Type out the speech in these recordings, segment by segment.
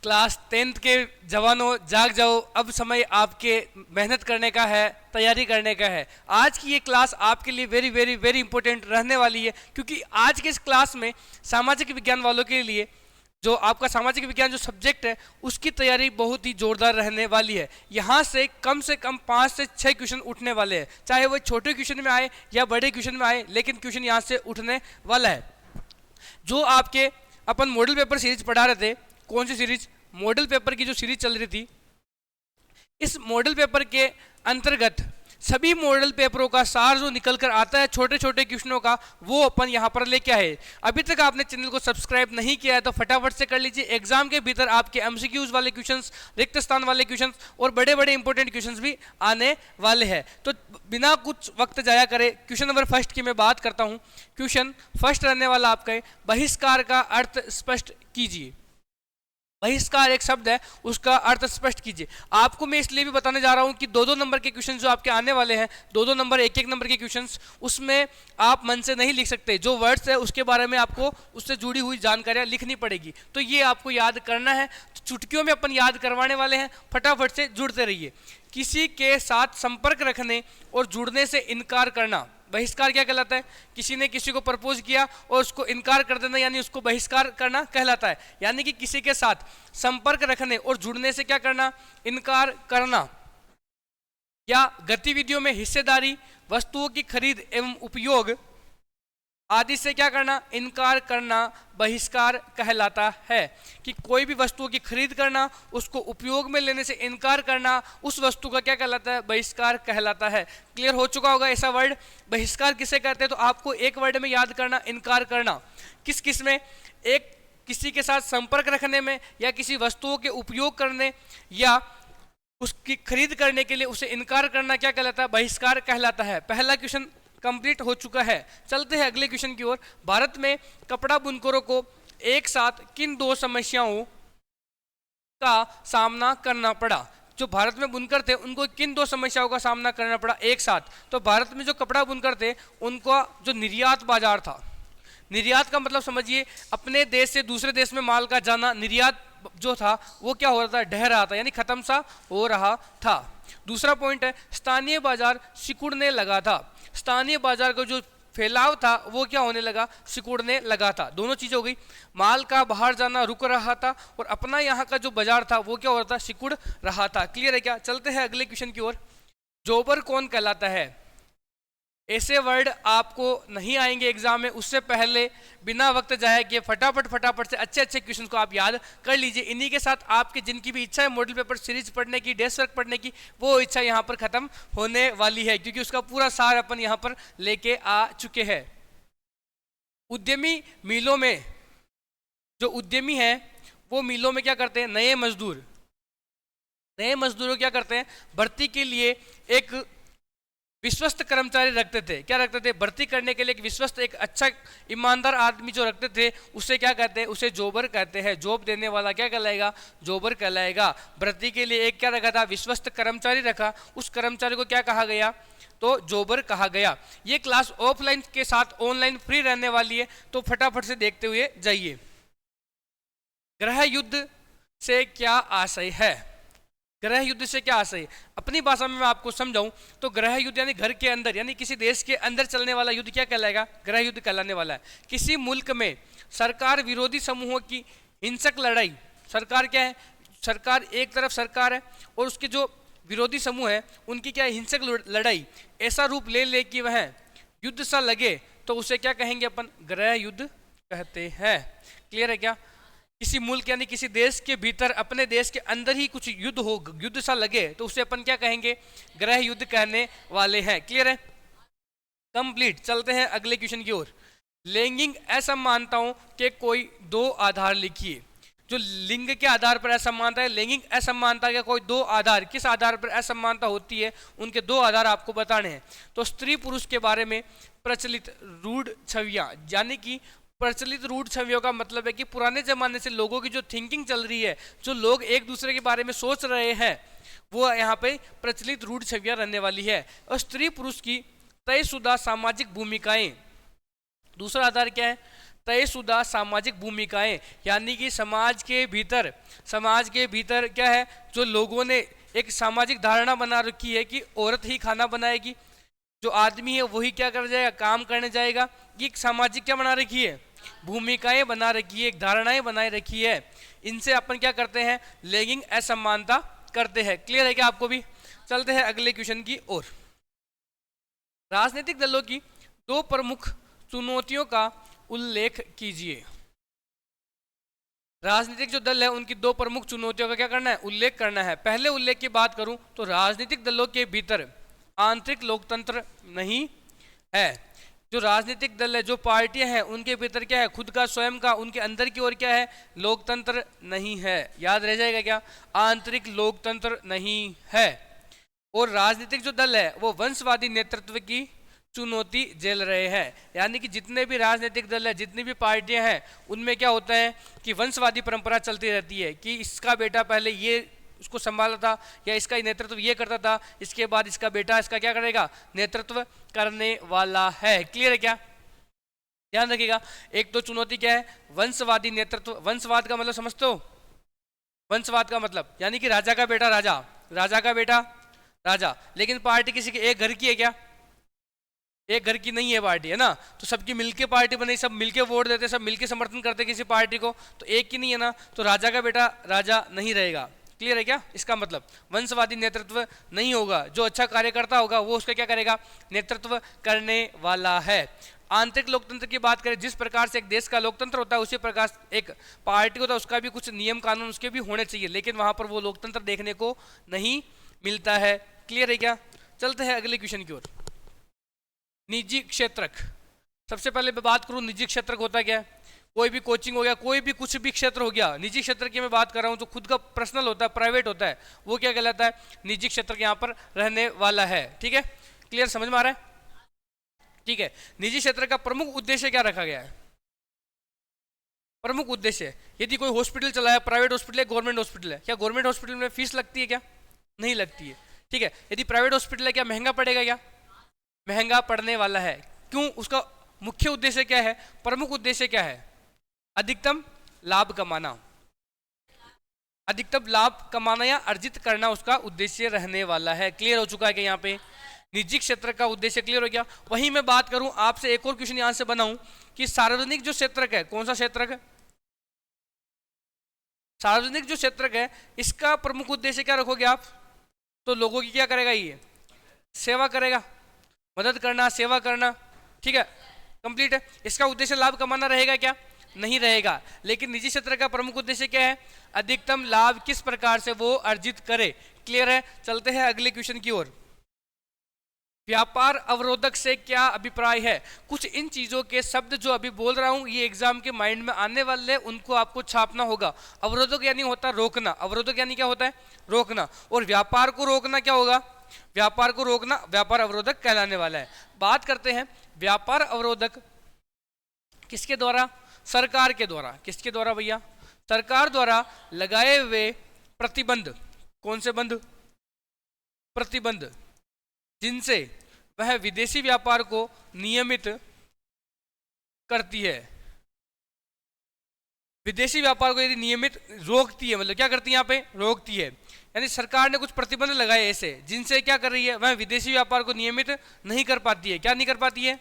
Class 10th के जवानों जाग जाओ, अब समय आपके मेहनत करने का है, तैयारी करने का है। आज की ये क्लास आपके लिए वेरी वेरी वेरी इंपॉर्टेंट रहने वाली है, क्योंकि आज के इस क्लास में सामाजिक विज्ञान वालों के लिए जो आपका सामाजिक विज्ञान जो सब्जेक्ट है उसकी तैयारी बहुत ही जोरदार रहने वाली है। यहाँ से कम 5 से 6 क्वेश्चन उठने वाले हैं, चाहे वो छोटे क्वेश्चन में आए या बड़े क्वेश्चन में आए, लेकिन क्वेश्चन यहाँ से उठने वाला है। जो आपके अपन मॉडल पेपर सीरीज पढ़ा रहे थे, कौन सी सीरीज? मॉडल पेपर की जो सीरीज चल रही थी, इस मॉडल पेपर के अंतर्गत सभी मॉडल पेपरों का सार जो निकल कर आता है छोटे छोटे क्वेश्चनों का, वो अपन यहाँ पर लेके आए। अभी तक आपने चैनल को सब्सक्राइब नहीं किया है तो फटाफट से कर लीजिए। एग्जाम के भीतर आपके एमसीक्यूज वाले क्वेश्चंस, रिक्त स्थान वाले क्वेश्चंस और बड़े बड़े इंपॉर्टेंट क्वेश्चंस भी आने वाले हैं। तो बिना कुछ वक्त जाया करे क्वेश्चन नंबर फर्स्ट की मैं बात करता हूँ। क्वेश्चन फर्स्ट रहने वाला आपका है, बहिष्कार का अर्थ स्पष्ट कीजिए। बहिष्कार एक शब्द है, उसका अर्थ स्पष्ट कीजिए। आपको मैं इसलिए भी बताने जा रहा हूं कि 2-2 नंबर के क्वेश्चन जो आपके आने वाले हैं, 2-2 नंबर 1-1 नंबर के क्वेश्चंस, उसमें आप मन से नहीं लिख सकते। जो वर्ड्स है उसके बारे में आपको उससे जुड़ी हुई जानकारियां लिखनी पड़ेगी, तो ये आपको याद करना है। तो चुटकियों में अपन याद करवाने वाले हैं, फटाफट से जुड़ते रहिए। किसी के साथ संपर्क रखने और जुड़ने से इनकार करना बहिष्कार क्या कहलाता है? किसी ने किसी को प्रपोज किया और उसको इनकार कर देना, यानी उसको बहिष्कार करना कहलाता है। यानी कि किसी के साथ संपर्क रखने और जुड़ने से क्या करना? इनकार करना। या गतिविधियों में हिस्सेदारी, वस्तुओं की खरीद एवं उपयोग आदि से क्या करना? इनकार करना बहिष्कार कहलाता है। कि कोई भी वस्तुओं की खरीद करना, उसको उपयोग में लेने से इनकार करना, उस वस्तु का क्या कहलाता है? बहिष्कार कहलाता है। क्लियर हो चुका होगा ऐसा वर्ड बहिष्कार किसे कहते हैं? तो आपको एक वर्ड में याद करना, इनकार करना। किस किस में? एक, किसी के साथ संपर्क रखने में, या किसी वस्तुओं के उपयोग करने या उसकी खरीद करने के लिए उसे इनकार करना क्या कहलाता है? बहिष्कार कहलाता है। पहला क्वेश्चन कंप्लीट हो चुका है। चलते हैं अगले क्वेश्चन की ओर। भारत में कपड़ा बुनकरों को एक साथ किन 2 समस्याओं का सामना करना पड़ा? जो भारत में बुनकर थे उनको किन 2 समस्याओं का सामना करना पड़ा एक साथ? तो भारत में जो कपड़ा बुनकर थे उनका जो निर्यात बाजार था, निर्यात का मतलब समझिए अपने देश से दूसरे देश में माल का जाना, निर्यात जो था वो क्या हो रहा था? ढह रहा था, यानी खत्म सा हो रहा था। दूसरा पॉइंट है, स्थानीय बाजार सिकुड़ने लगा था। स्थानीय बाजार का जो फैलाव था वो क्या होने लगा? सिकुड़ने लगा था। दोनों चीजें हो गई, माल का बाहर जाना रुक रहा था और अपना यहाँ का जो बाजार था वो क्या हो रहा था? सिकुड़ रहा था। क्लियर है क्या? चलते हैं अगले क्वेश्चन की ओर। जोबर कौन कहलाता है? ऐसे वर्ड आपको नहीं आएंगे एग्जाम में, उससे पहले बिना वक्त जाए कि फटाफट से अच्छे अच्छे क्वेश्चन को आप याद कर लीजिए। इन्हीं के साथ आपकी जिनकी भी इच्छा है मॉडल पेपर सीरीज पढ़ने की, डेस्क वर्क पढ़ने की, वो इच्छा यहाँ पर खत्म होने वाली है, क्योंकि उसका पूरा सार अपन यहाँ पर लेके आ चुके हैं। उद्यमी मिलों में, जो उद्यमी है वो मिलों में क्या करते हैं? नए मजदूरों क्या करते हैं? भर्ती के लिए एक विश्वस्त कर्मचारी रखते थे। क्या रखते थे? भर्ती करने के लिए एक विश्वस्त, एक अच्छा ईमानदार आदमी जो रखते थे उसे क्या कहते हैं? उसे जोबर कहते हैं। जॉब देने वाला क्या कहलाएगा? जोबर कहलाएगा। भर्ती के लिए एक क्या रखा था? विश्वस्त कर्मचारी रखा, उस कर्मचारी को क्या कहा गया? तो जोबर कहा गया। ये क्लास ऑफलाइन के साथ ऑनलाइन फ्री रहने वाली है, तो फटाफट से देखते हुए जाइए। गृह युद्ध से क्या आशय है? गृह युद्ध से क्या आशय? अपनी भाषा में मैं आपको समझाऊं तो गृह युद्ध यानी घर के अंदर, यानी किसी देश के अंदर चलने वाला युद्ध क्या कहलाएगा? गृह युद्ध कहलाने वाला है। किसी मुल्क में सरकार विरोधी समूहों की हिंसक लड़ाई, सरकार क्या है? सरकार एक तरफ सरकार है और उसके जो विरोधी समूह है उनकी क्या हिंसक लड़ाई ऐसा रूप ले ले कि वह युद्ध सा लगे, तो उसे क्या कहेंगे अपन? गृह युद्ध कहते हैं। क्लियर है क्या? किसी मुल्क यानी किसी देश के भीतर, अपने देश के अंदर ही कुछ युद्ध हो, युद्ध सा लगे, तो उसे अपन क्या कहेंगे? गृह युद्ध कहने वाले हैं। क्लियर है? कंप्लीट। चलते हैं अगले क्वेश्चन की ओर। लैंगिक असमानताओं के कोई 2 आधार लिखिए। जो लिंग के आधार पर असमानता है, लैंगिक असमानता के कोई 2 आधार, किस आधार पर असमानता होती है उनके 2 आधार आपको बताने हैं। तो स्त्री पुरुष के बारे में प्रचलित रूढ़ छवियां, यानी कि प्रचलित रूढ़ छवियों का मतलब है कि पुराने जमाने से लोगों की जो थिंकिंग चल रही है, जो लोग एक दूसरे के बारे में सोच रहे हैं, वो यहाँ पे प्रचलित रूढ़ छवियां रहने वाली है। और स्त्री पुरुष की तयशुदा सामाजिक भूमिकाएं, दूसरा आधार क्या है? तयशुदा सामाजिक भूमिकाएं, यानी कि समाज के भीतर क्या है, जो लोगों ने एक सामाजिक धारणा बना रखी है कि औरत ही खाना बनाएगी, जो आदमी है वही क्या कर जाएगा, काम करने जाएगा। ये एक सामाजिक क्या बना रखी है, भूमिकाएं बना रखी है, एक धारणाएं बनाए रखी है। इनसे अपन क्या करते हैं, लैंगिक असमानता करते हैं। क्लियर है क्या आपको भी? चलते हैं अगले क्वेश्चन की ओर। राजनीतिक दलों की दो प्रमुख चुनौतियों का उल्लेख कीजिए। राजनीतिक जो दल है उनकी दो प्रमुख चुनौतियों का क्या करना है, उल्लेख करना है। पहले उल्लेख की बात करूं तो राजनीतिक दलों के भीतर आंतरिक लोकतंत्र नहीं है। जो राजनीतिक दल है, जो पार्टियां हैं, उनके भीतर क्या है, खुद का स्वयं का, उनके अंदर की ओर क्या है, लोकतंत्र नहीं है। याद रह जाएगा क्या, आंतरिक लोकतंत्र नहीं है। और राजनीतिक जो दल है वो वंशवादी नेतृत्व की चुनौती झेल रहे हैं। यानी कि जितने भी राजनीतिक दल है, जितनी भी पार्टियां हैं, उनमें क्या होता है कि वंशवादी परंपरा चलती रहती है कि इसका बेटा पहले ये उसको संभाला था, या इसका नेतृत्व ये करता था, इसके बाद इसका बेटा इसका क्या करेगा, नेतृत्व करने वाला है। क्लियर है क्या? ध्यान रखिएगा। एक तो चुनौती क्या है, वंशवादी नेतृत्व। वंशवाद का मतलब समझते हो? वंशवाद का मतलब यानी कि राजा का बेटा राजा, राजा का बेटा राजा। लेकिन पार्टी किसी के एक घर की है क्या? एक घर की नहीं है पार्टी, है ना? तो सबकी मिलके पार्टी बनी, सब मिलके वोट देते, सब मिलके समर्थन करते किसी पार्टी को, तो एक की नहीं है ना, तो राजा का बेटा राजा नहीं रहेगा। क्लियर है क्या? इसका मतलब वंशवादी नेतृत्व नहीं होगा। जो अच्छा कार्यकर्ता होगा वो उसका क्या करेगा, नेतृत्व करने वाला है। आंतरिक लोकतंत्र की बात करें, जिस प्रकार से एक देश का लोकतंत्र होता है उसी प्रकार एक पार्टी होता है, उसका भी कुछ नियम कानून उसके भी होने चाहिए, लेकिन वहां पर वो लोकतंत्र देखने को नहीं मिलता है। क्लियर है क्या? चलते हैं अगले क्वेश्चन की ओर। निजी क्षेत्रक। सबसे पहले मैं बात करूं निजी क्षेत्रक होता क्या है। कोई भी कोचिंग हो गया, कोई भी कुछ भी क्षेत्र हो गया, निजी क्षेत्र की मैं बात कर रहा हूं, जो खुद का पर्सनल होता है, प्राइवेट होता है, वो क्या कहलाता है, निजी क्षेत्र के यहां पर रहने वाला है। ठीक है, क्लियर, समझ में आ रहा है? ठीक है, निजी क्षेत्र का प्रमुख उद्देश्य क्या रखा गया है? प्रमुख उद्देश्य, यदि कोई हॉस्पिटल चला है, प्राइवेट हॉस्पिटल है, गवर्नमेंट हॉस्पिटल है, क्या गवर्नमेंट हॉस्पिटल में फीस लगती है क्या? नहीं लगती है। ठीक है, यदि प्राइवेट हॉस्पिटल है, क्या महंगा पड़ेगा? क्या महंगा पड़ने वाला है। क्यों? उसका मुख्य उद्देश्य क्या है, प्रमुख उद्देश्य क्या है? अधिकतम लाभ कमाना। अधिकतम लाभ कमाना या अर्जित करना उसका उद्देश्य रहने वाला है। क्लियर हो चुका है कि यहाँ पे निजी क्षेत्र का उद्देश्य क्लियर हो गया। वहीं मैं बात करूं आपसे, एक और क्वेश्चन यहां से बनाऊं कि सार्वजनिक जो क्षेत्रक है, कौन सा क्षेत्रक है? सार्वजनिक जो क्षेत्रक है, इसका प्रमुख उद्देश्य क्या रखोगे आप? तो लोगों की क्या करेगा, ये सेवा करेगा, मदद करना, सेवा करना। ठीक है, कंप्लीट है। इसका उद्देश्य लाभ कमाना रहेगा क्या? नहीं रहेगा। लेकिन निजी क्षेत्र का प्रमुख उद्देश्य क्या है? अधिकतम लाभ किस प्रकार से वो अर्जित करे। क्लियर है? चलते हैं अगले क्वेश्चन की ओर। व्यापार अवरोधक से क्या अभिप्राय है? कुछ इन चीजों के शब्द जो अभी बोल रहा हूं, ये एग्जाम के माइंड में आने वाले, उनको आपको छापना होगा। अवरोधक यानी होता है रोकना। अवरोधक यानी क्या होता है? रोकना। और व्यापार को रोकना क्या होगा? व्यापार को रोकना व्यापार अवरोधक कहलाने वाला है। बात करते हैं व्यापार अवरोधक किसके द्वारा? सरकार के द्वारा। किसके द्वारा भैया? सरकार द्वारा लगाए हुए प्रतिबंध। कौन से बंध? प्रतिबंध, जिनसे वह विदेशी व्यापार को नियमित करती है। विदेशी व्यापार को यदि नियमित रोकती है, मतलब क्या करती है? यहाँ पे रोकती है, यानी सरकार ने कुछ प्रतिबंध लगाए ऐसे, जिनसे क्या कर रही है, वह विदेशी व्यापार को नियमित नहीं कर पाती है। क्या नहीं कर पाती है?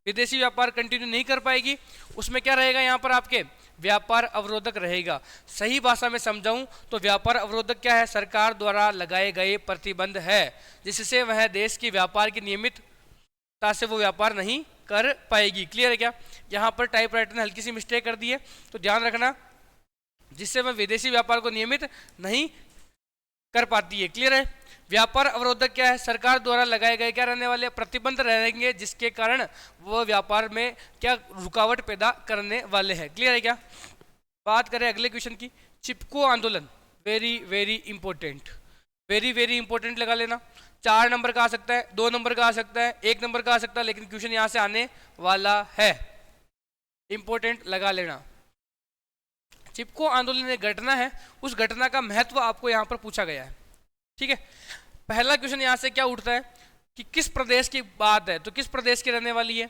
विदेशी व्यापार कंटिन्यू नहीं कर पाएगी। उसमें क्या रहेगा यहाँ पर? आपके व्यापार अवरोधक रहेगा। सही भाषा में समझाऊं तो व्यापार अवरोधक क्या है? सरकार द्वारा लगाए गए प्रतिबंध है, जिससे वह देश की व्यापार की नियमितता से वो व्यापार नहीं कर पाएगी। क्लियर है क्या? यहाँ पर टाइपराइटर ने हल्की सी मिस्टेक कर दी है, तो ध्यान रखना, जिससे वह विदेशी व्यापार को नियमित नहीं कर पाती है। क्लियर है? व्यापार अवरोधक क्या है? सरकार द्वारा लगाए गए क्या रहने वाले? प्रतिबंध रहेंगे, जिसके कारण वह व्यापार में क्या रुकावट पैदा करने वाले हैं। क्लियर है क्या? बात करें अगले क्वेश्चन की, चिपको आंदोलन। Very very important, very very important लगा लेना। 4 नंबर का आ सकता है, 2 नंबर का आ सकता है, 1 नंबर का आ सकता है, लेकिन क्वेश्चन यहां से आने वाला है। इंपॉर्टेंट लगा लेना। चिपको आंदोलन एक घटना है, उस घटना का महत्व आपको यहां पर पूछा गया है। ठीक है, पहला क्वेश्चन यहां से क्या उठता है कि किस प्रदेश की बात है? तो किस प्रदेश की रहने वाली है?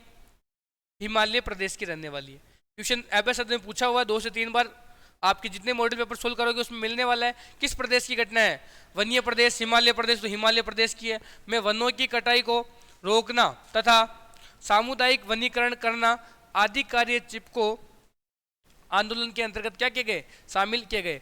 हिमालय प्रदेश की रहने वाली है। क्वेश्चन एबेसद में पूछा हुआ 2 से 3 बार, आपके जितने मॉडल पेपर सोल्व करोगे उसमें मिलने वाला है। किस प्रदेश की घटना है? वन्य प्रदेश, हिमालय प्रदेश, तो हिमालय प्रदेश की है। में वनों की कटाई को रोकना तथा सामुदायिक वनीकरण करना आदि कार्य चिपको आंदोलन के अंतर्गत क्या किए गए? शामिल किए गए।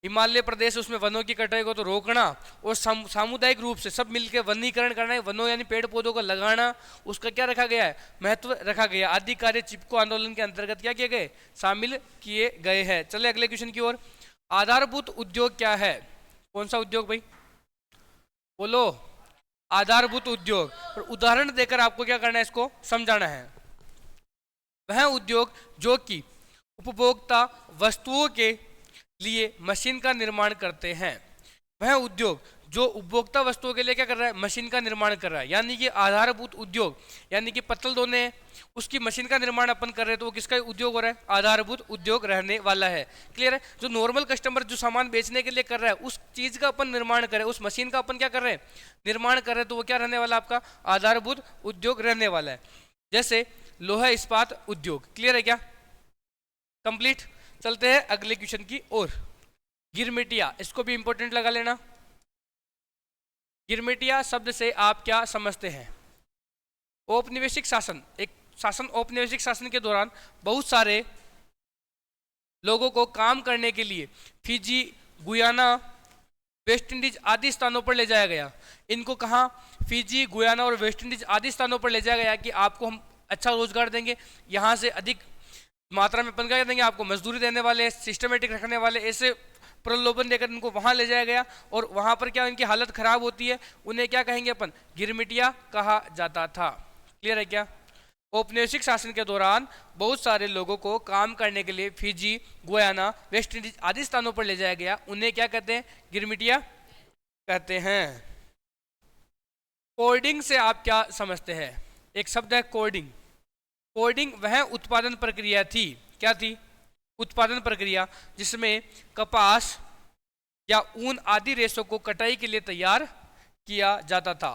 हिमालय प्रदेश, उसमें वनों की कटाई को तो रोकना और सामुदायिक रूप से सब मिलकर वनीकरण करना है, वनों यानी पेड़ पौधों को लगाना, उसका क्या रखा गया है? महत्व रखा गया। आदि कार्य चिपको आंदोलन के अंतर्गत क्या किए गए? शामिल किए गए हैं। चले अगले क्वेश्चन की ओर। आधारभूत उद्योग क्या है? कौन सा उद्योग भाई? बोलो। आधारभूत उद्योग। और उदाहरण देकर आपको क्या करना है? इसको समझाना है। वह उद्योग जो कि उपभोक्ता वस्तुओं के लिए मशीन का निर्माण करते हैं। वह उद्योग जो उपभोक्ता वस्तुओं के लिए क्या कर रहा है? मशीन का निर्माण कर रहा है। यानी कि आधारभूत उद्योग, यानी कि पत्तल धोने उसकी मशीन का निर्माण अपन कर रहे हैं, तो वो किसका उद्योग हो रहा है? आधारभूत उद्योग रहने वाला है। क्लियर है? जो नॉर्मल कस्टमर जो सामान बेचने के लिए कर रहा है, उस चीज का अपन निर्माण कर रहे हैं, उस मशीन का अपन क्या कर रहे हैं? निर्माण कर रहे हैं, तो वो क्या रहने वाला? आपका आधारभूत उद्योग रहने वाला है। जैसे लोहा इस्पात उद्योग। क्लियर है क्या? कंप्लीट। चलते हैं अगले क्वेश्चन की ओर। गिरमिटिया, इसको भी इंपॉर्टेंट लगा लेना। गिरमिटिया शब्द से आप क्या समझते हैं? औपनिवेशिक शासन। एक शासन, औपनिवेशिक शासन के दौरान बहुत सारे लोगों को काम करने के लिए फिजी, गुयाना, वेस्ट इंडीज आदि स्थानों पर ले जाया गया। इनको कहाँ? फिजी, गुयाना और वेस्ट इंडीज आदि स्थानों पर ले जाया गया कि आपको हम अच्छा रोजगार देंगे, यहाँ से अधिक मात्रा में अपन क्या देंगे, आपको मजदूरी देने वाले, सिस्टमेटिक रखने वाले, ऐसे प्रलोभन देकर इनको वहां ले जाया गया। और वहां पर क्या इनकी हालत खराब होती है, उन्हें क्या कहेंगे अपन? गिरमिटिया कहा जाता था। क्लियर है क्या? औपनिवेशिक शासन के दौरान बहुत सारे लोगों को काम करने के लिए फिजी, गुयाना, वेस्ट इंडीज आदि स्थानों पर ले जाया गया, उन्हें क्या कहते हैं? गिरमिटिया कहते हैं। कोडिंग से आप क्या समझते हैं? एक शब्द है कोडिंग। कोडिंग वह उत्पादन प्रक्रिया थी। क्या थी? उत्पादन प्रक्रिया जिसमें कपास या ऊन आदि रेशों को कटाई के लिए तैयार किया जाता था।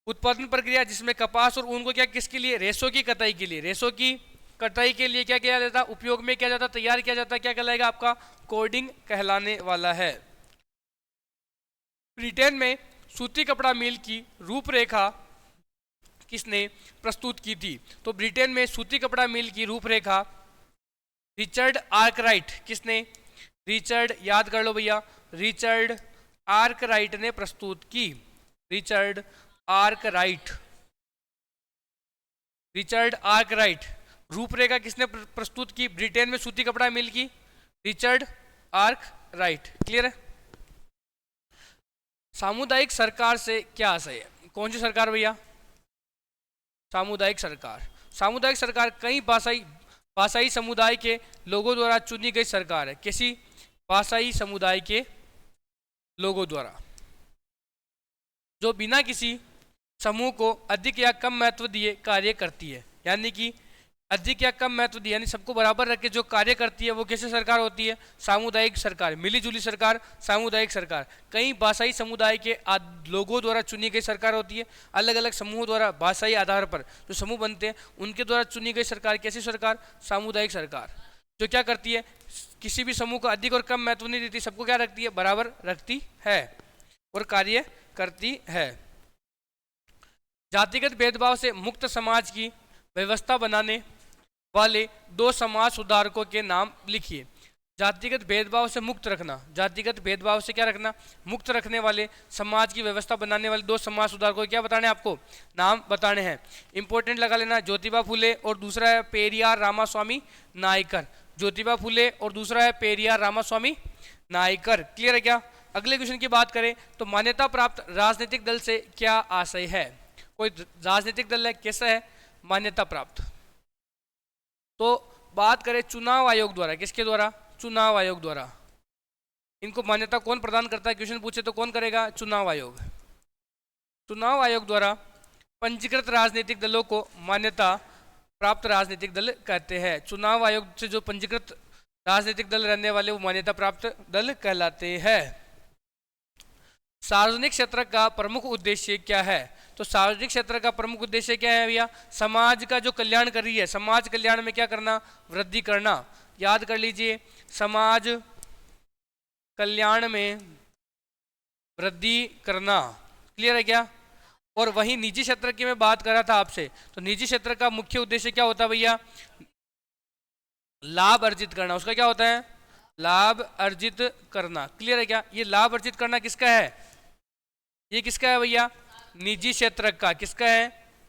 उत्पादन प्रक्रिया जिसमें कपास और ऊन को क्या, किसके लिए? रेशों की कटाई के लिए। रेशों की कटाई के लिए क्या किया जाता? उपयोग में किया जाता, तैयार किया जाता। क्या कहलाएगा? आपका कोडिंग कहलाने वाला है। ब्रिटेन में सूती कपड़ा मिल की रूपरेखा किसने प्रस्तुत की थी? तो ब्रिटेन में सूती कपड़ा मिल की रूपरेखा रिचर्ड आर्कराइट, किसने? रिचर्ड, याद कर लो भैया, रिचर्ड आर्कराइट ने प्रस्तुत की। Richard Arkwright, Richard Arkwright. रूपरेखा किसने प्रस्तुत की? ब्रिटेन में सूती कपड़ा मिल की रिचर्ड आर्कराइट। क्लियर है? सामुदायिक सरकार से क्या आशय है? कौन सी सरकार भैया? सामुदायिक सरकार। सामुदायिक सरकार कई भाषाई समुदाय के लोगों द्वारा चुनी गई सरकार है। किसी भाषाई समुदाय के लोगों द्वारा, जो बिना किसी समूह को अधिक या कम महत्व दिए कार्य करती है। यानी कि अधिक या कम महत्व दिए, यानी सबको बराबर रख के जो कार्य करती है, वो कैसे सरकार होती है? सामुदायिक सरकार, मिलीजुली सरकार, सामुदायिक सरकार। कई भाषाई समुदाय के लोगों द्वारा चुनी गई सरकार होती है। अलग अलग समूहों द्वारा भाषाई आधार पर जो समूह बनते हैं, उनके द्वारा चुनी गई सरकार कैसी सरकार? सामुदायिक सरकार। जो क्या करती है? किसी भी समूह को अधिक और कम महत्व नहीं देती, सबको क्या रखती है? बराबर रखती है और कार्य करती है। जातिगत भेदभाव से मुक्त समाज की व्यवस्था बनाने वाले 2 समाज सुधारकों के नाम लिखिए। जातिगत भेदभाव से मुक्त रखना, जातिगत भेदभाव से क्या रखना? मुक्त रखने वाले, समाज की व्यवस्था बनाने वाले 2 समाज सुधारकों क्या बताने? आपको नाम बताने हैं। इंपॉर्टेंट लगा लेना, ज्योतिबा फुले और दूसरा है पेरियार रामास्वामी नायकर। ज्योतिबा फुले और दूसरा है पेरियार रामास्वामी नायकर। क्लियर है क्या? अगले क्वेश्चन की बात करें तो मान्यता प्राप्त राजनीतिक दल से क्या आशय है? कोई राजनीतिक दल है, कैसा है? मान्यता प्राप्त। तो बात करें चुनाव आयोग द्वारा, किसके द्वारा? चुनाव आयोग द्वारा। इनको मान्यता कौन प्रदान करता है? क्वेश्चन पूछे तो कौन करेगा? चुनाव आयोग। चुनाव आयोग द्वारा पंजीकृत राजनीतिक दलों को मान्यता प्राप्त राजनीतिक दल कहते हैं। चुनाव आयोग से जो पंजीकृत राजनीतिक दल रहने वाले, वो मान्यता प्राप्त दल कहलाते हैं। सार्वजनिक क्षेत्र का प्रमुख उद्देश्य क्या है? तो सार्वजनिक क्षेत्र का प्रमुख उद्देश्य क्या है भैया? समाज का जो कल्याण कर रही है, समाज कल्याण में क्या करना? वृद्धि करना। याद कर लीजिए, समाज कल्याण में वृद्धि करना। क्लियर है क्या? और वहीं निजी क्षेत्र की मैं बात कर रहा था आपसे, तो निजी क्षेत्र का मुख्य उद्देश्य क्या होता है भैया? लाभ अर्जित करना। उसका क्या होता है? लाभ अर्जित करना। क्लियर है क्या? ये लाभ अर्जित करना किसका है? ये किसका है भैया? निजी क्षेत्र का। किसका है?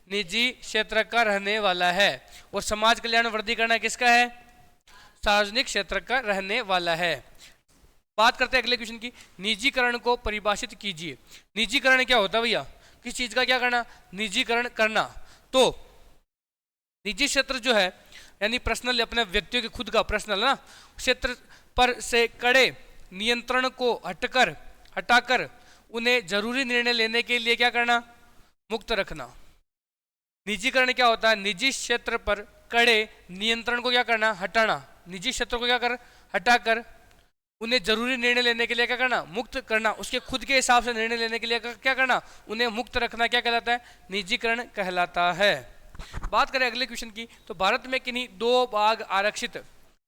निजी क्षेत्र का रहने वाला है। और समाज कल्याण वृद्धि करना किसका है? सार्वजनिक क्षेत्र का रहने वाला है। बात करते हैं अगले क्वेश्चन की। निजीकरण को परिभाषित कीजिए। निजीकरण क्या होता है भैया? किस चीज का क्या करना? निजीकरण करना। तो निजी क्षेत्र जो है यानी पर्सनल, अपने व्यक्तियों के खुद का पर्सनल ना क्षेत्र पर से कड़े नियंत्रण को हटाकर उन्हें जरूरी निर्णय लेने के लिए क्या करना? मुक्त रखना। निजीकरण क्या होता है? निजी क्षेत्र पर कड़े नियंत्रण को क्या करना? हटाना। निजी क्षेत्र को क्या कर? हटाकर उन्हें जरूरी निर्णय लेने के लिए क्या करना? मुक्त करना। उसके खुद के हिसाब से निर्णय लेने के लिए क्या करना? उन्हें मुक्त रखना। क्या कहलाता है? निजीकरण कहलाता है। बात करें अगले क्वेश्चन की, तो भारत में किन्हीं 2 बाघ आरक्षित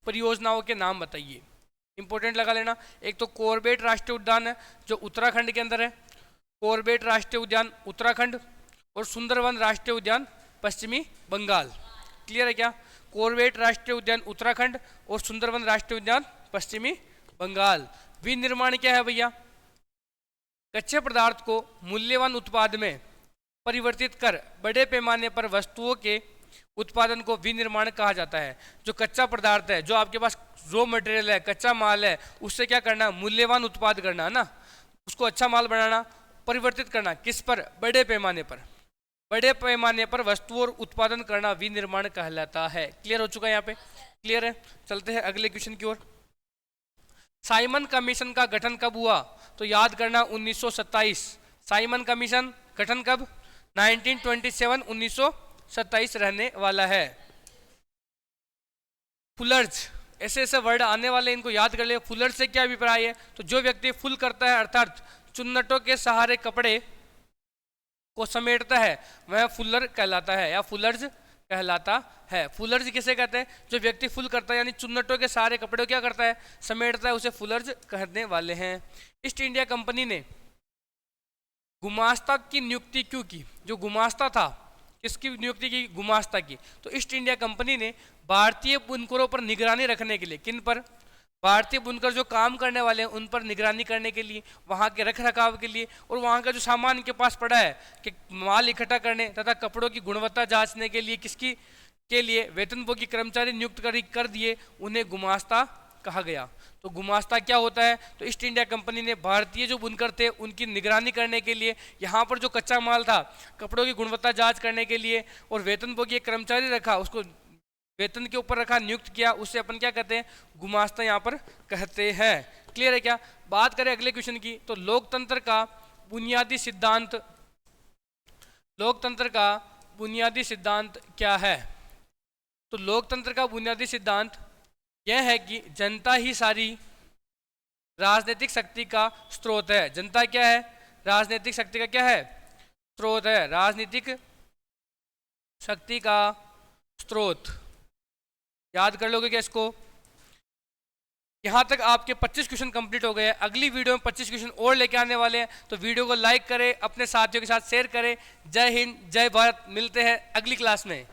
परियोजनाओं के नाम बताइए। इंपॉर्टेंट लगा लेना। एक तो कॉर्बेट राष्ट्रीय उद्यान है जो उत्तराखंड के अंदर है, कॉर्बेट राष्ट्रीय उद्यान उत्तराखंड, और सुंदरवन राष्ट्रीय उद्यान पश्चिमी बंगाल। क्लियर है क्या? कॉर्बेट राष्ट्रीय उद्यान उत्तराखंड और सुंदरवन राष्ट्रीय उद्यान पश्चिमी बंगाल। विनिर्माण क्या है भैया? कच्चे पदार्थ को मूल्यवान उत्पाद में परिवर्तित कर बड़े पैमाने पर वस्तुओं के उत्पादन को विनिर्माण कहा जाता है। जो कच्चा पदार्थ है, जो आपके पास रॉ मटेरियल है, कच्चा माल है, उससे क्या करना? मूल्यवान उत्पाद करना है ना, उसको अच्छा माल बनाना, परिवर्तित करना। किस पर? बड़े पैमाने पर। बड़े पैमाने पर वस्तुओं और उत्पादन करना विनिर्माण कहलाता है। क्लियर हो चुका है? यहाँ पे क्लियर है। चलते हैं अगले क्वेश्चन की ओर। साइमन कमीशन का गठन कब हुआ? तो याद करना 1927। साइमन कमीशन गठन कब? 1927, 1927 रहने वाला है। फुलर्स, ऐसे ऐसे वर्ड आने वाले, इनको याद कर ले। फुलर्स से क्या अभिप्राय है? तो जो व्यक्ति फुल करता है अर्थात चुन्नटों के सहारे कपड़े को समेटता है वह फुलर कहलाता है या फुलर्स कहलाता है। फुलर्स किसे कहते हैं? जो व्यक्ति फुल करता है यानी चुन्नटों के सहारे कपड़े को क्या करता है? समेटता है, उसे फुलर्स कहने वाले हैं। ईस्ट इंडिया कंपनी ने गुमास्ता की नियुक्ति क्यों की? जो गुमास्ता था, किसकी नियुक्ति की? गुमास्ता की। तो ईस्ट इंडिया कंपनी ने भारतीय बुनकरों पर निगरानी रखने के लिए, किन पर? भारतीय बुनकर जो काम करने वाले हैं उन पर निगरानी करने के लिए, वहाँ के रख रखाव के लिए, और वहाँ का जो सामान इनके पास पड़ा है कि माल इकट्ठा करने तथा कपड़ों की गुणवत्ता जांचने के लिए किसकी के लिए वेतनभोगी कर्मचारी नियुक्त कर दिए, उन्हें गुमास्ता कहा गया। तो गुमास्ता क्या होता है? तो ईस्ट इंडिया कंपनी ने भारतीय जो बुनकर थे उनकी निगरानी करने के लिए, यहाँ पर जो कच्चा माल था कपड़ों की गुणवत्ता जांच करने के लिए, और वेतनभोगी एक कर्मचारी रखा, उसको वेतन के ऊपर रखा, नियुक्त किया, उससे अपन क्या कहते हैं? गुमास्ता यहाँ पर कहते हैं। क्लियर है क्या? बात करें अगले क्वेश्चन की, तो लोकतंत्र का बुनियादी सिद्धांत, लोकतंत्र का बुनियादी सिद्धांत क्या है? तो लोकतंत्र का बुनियादी सिद्धांत यह है कि जनता ही सारी राजनीतिक शक्ति का स्रोत है। जनता क्या है? राजनीतिक शक्ति का क्या है? स्रोत है। राजनीतिक शक्ति का स्रोत। याद कर लोगे क्या इसको? यहाँ तक आपके 25 क्वेश्चन कंप्लीट हो गए हैं। अगली वीडियो में 25 क्वेश्चन और लेके आने वाले हैं, तो वीडियो को लाइक करें, अपने साथियों के साथ शेयर करें। जय हिंद, जय भारत। मिलते हैं अगली क्लास में।